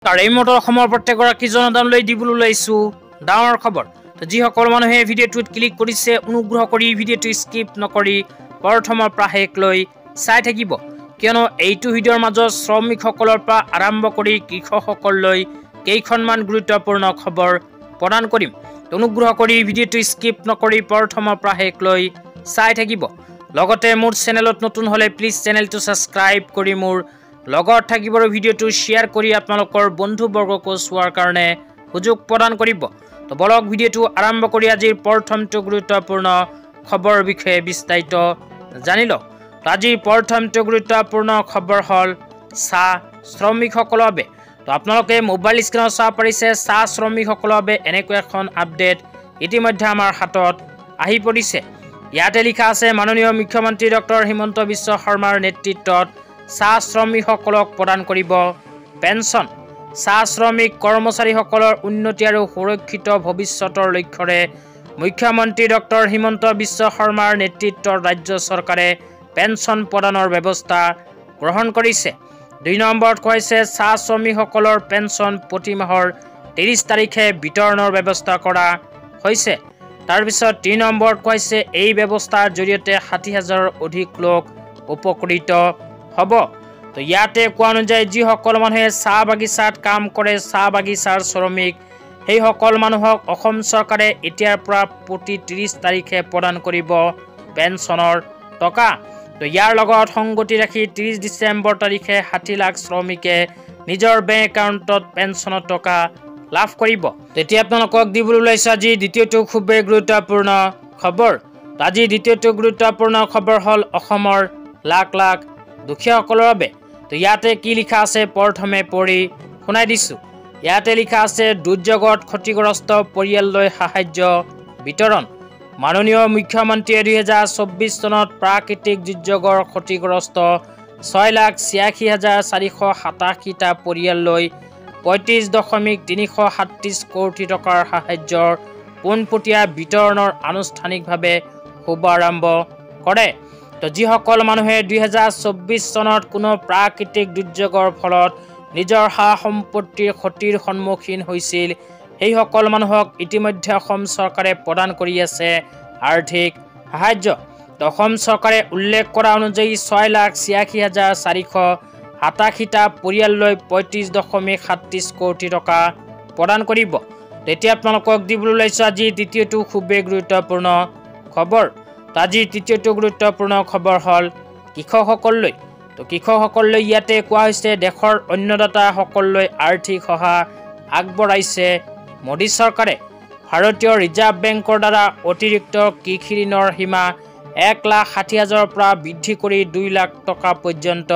তাৰ এই মতৰ অসমৰ প্ৰত্যেকগৰাকী জনতালৈ দিবলৈ ওলাইছো ডাঙৰ খবৰ। তো যিসকল মানুহে ভিডিঅ'টোত ক্লিক কৰিছে অনুগ্ৰহ কৰি ভিডিঅ'টো স্কিপ নকৰি প্ৰথমৰ পৰা শেষলৈ চাই থাকিব, কিয়নো এইটো ভিডিঅ'ৰ মাজত শ্ৰমিকসকলৰ পৰা আৰম্ভ কৰি কৃষকসকললৈ কেইখনমান গুৰুত্বপূৰ্ণ খবৰ প্ৰদান কৰিম। অনুগ্ৰহ কৰি ভিডিঅ'টো স্কিপ নকৰি প্ৰথমৰ পৰা শেষলৈ চাই থাকিব। লগতে মোৰ চেনেলত নতুন হ'লে প্লিজ চেনেলটো ছাবস্ক্ৰাইব কৰি মোৰ লগত থাকিব আৰু ভিডিঅ'টো শ্বেয়াৰ কৰি আপোনালোকৰ বন্ধুবৰ্গকো চোৱাৰ কাৰণে সুযোগ প্ৰদান কৰিব। তো বলক ভিডিঅ'টো আৰম্ভ কৰি আজিৰ প্ৰথমটো গুৰুত্বপূৰ্ণ খবৰ বিষয়ে বিস্তাৰিত জানি লওক। আজিৰ প্ৰথমটো গুৰুত্বপূৰ্ণ খবৰ হ'ল চাহ শ্ৰমিকসকলৰ বাবে। তো আপোনালোকে মোবাইল স্ক্ৰীনত চাব পাৰিছে চাহ শ্ৰমিকসকলৰ বাবে এনেকুৱা এখন আপডেট ইতিমধ্যে আমাৰ হাতত আহি পৰিছে। ইয়াতে লিখা আছে মাননীয় মুখ্যমন্ত্ৰী ডক্টৰ হিমন্ত বিশ্ব শৰ্মাৰ নেতৃত্বত চাহ শ্ৰমিকসকলক প্ৰদান কৰিব পেঞ্চন। চাহ শ্ৰমিক কৰ্মচাৰীসকলৰ উন্নতি আৰু সুৰক্ষিত ভৱিষ্যতৰ লক্ষ্যৰে মুখ্যমন্ত্ৰী ডক্টৰ হিমন্ত বিশ্ব শৰ্মাৰ নেতৃত্বৰ ৰাজ্য চৰকাৰে পেঞ্চন প্ৰদানৰ ব্যৱস্থা গ্ৰহণ কৰিছে। ২ নম্বৰত কৈছে চাহ শ্ৰমিকসকলৰ পেঞ্চন প্ৰতি মাহৰ ৩০ তাৰিখে বিতৰণৰ ব্যৱস্থা কৰা হৈছে। তাৰপিছত ৩ নম্বৰত কৈছে এই ব্যৱস্থাৰ জৰিয়তে ৬০,০০০ৰ অধিক লোক উপকৃত হ'ব। তো ইয়াতে কোৱা অনুযায়ী যিসকল মানুহে চাহ বাগিচাত কাম কৰে, চাহ বাগিচাৰ শ্ৰমিক, সেইসকল মানুহক অসম চৰকাৰে এতিয়াৰ পৰা প্ৰতি ৩০ তাৰিখে প্ৰদান কৰিব পেঞ্চনৰ টকা। তো ইয়াৰ লগত সংগতি ৰাখি ৩০ ডিচেম্বৰ তাৰিখে ৬০ লাখ শ্ৰমিকে নিজৰ বেংক একাউণ্টত পেঞ্চনৰ টকা লাভ কৰিব। তেতিয়া আপোনালোকক দিবলৈ ওলাইছে আজি দ্বিতীয়টো খুবেই গুৰুত্বপূৰ্ণ খবৰ। আজি দ্বিতীয়টো গুৰুত্বপূৰ্ণ খবৰ হ'ল অসমৰ লাখ লাখ দুখীয়াসকলৰ বাবে। তো ইয়াতে কি লিখা আছে প্ৰথমে পঢ়ি শুনাই দিছোঁ। ইয়াতে লিখা আছে দুৰ্যোগত ক্ষতিগ্ৰস্ত পৰিয়াললৈ সাহায্য বিতৰণ। মাননীয় মুখ্যমন্ত্ৰীয়ে ২০২৪ চনত প্ৰাকৃতিক দুৰ্যোগৰ ক্ষতিগ্ৰস্ত ৬,৮৬,৪৮৭টা পৰিয়াললৈ ৩৫,৩৩৭ কোটি টকাৰ সাহায্যৰ পোনপটীয়া বিতৰণৰ আনুষ্ঠানিকভাৱে শুভাৰম্ভ কৰে। তো যিসকল মানুহে ২০২৪ চনত কোনো প্ৰাকৃতিক দুৰ্যোগৰ ফলত নিজৰ সা সম্পত্তিৰ ক্ষতিৰ সন্মুখীন হৈছিল, সেইসকল মানুহক ইতিমধ্যে অসম চৰকাৰে প্ৰদান কৰি আছে আৰ্থিক সাহায্য। তো অসম চৰকাৰে উল্লেখ কৰা অনুযায়ী ৬,৮৬,৪৮৭টা পৰিয়াললৈ ৩৫,৩৭ কোটি টকা প্ৰদান কৰিব। তেতিয়া আপোনালোকক দিবলৈ ওলাইছোঁ আজি দ্বিতীয়টো খুবেই গুৰুত্বপূৰ্ণ খবৰ। তো আজিৰ তৃতীয়টো গুৰুত্বপূৰ্ণ খবৰ হ'ল কৃষকসকললৈ। তো কৃষকসকললৈ ইয়াতে কোৱা হৈছে দেশৰ অন্নদাতাসকললৈ আৰ্থিক সহায় আগবঢ়াইছে মোদী চৰকাৰে। ভাৰতীয় ৰিজাৰ্ভ বেংকৰ দ্বাৰা অতিৰিক্ত কৃষি ঋণৰ সীমা ১,৬০,০০০ৰ পৰা বৃদ্ধি কৰি ২ লাখ টকা পৰ্যন্ত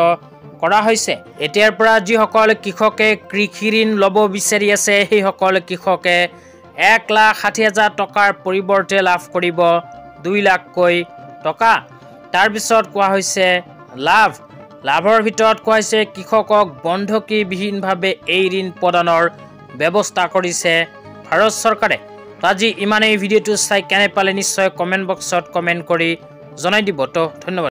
কৰা হৈছে। এতিয়াৰ পৰা যিসকল কৃষকে কৃষি ঋণ ল'ব বিচাৰি আছে সেইসকল কৃষকে ১,৬০,০০০ টকাৰ পৰিৱৰ্তে লাভ কৰিব ২ লাখকৈ টকা। তাৰপিছত কোৱা হৈছে লাভৰ ভিতৰত কোৱা হৈছে কৃষকক বন্ধকীবিহীনভাৱে এই ঋণ প্ৰদানৰ ব্যৱস্থা কৰিছে ভাৰত চৰকাৰে। তো আজি ইমানেই। ভিডিঅ'টো চাই কেনে পালে নিশ্চয় কমেণ্ট বক্সত কমেণ্ট কৰি জনাই দিব। তো ধন্যবাদ।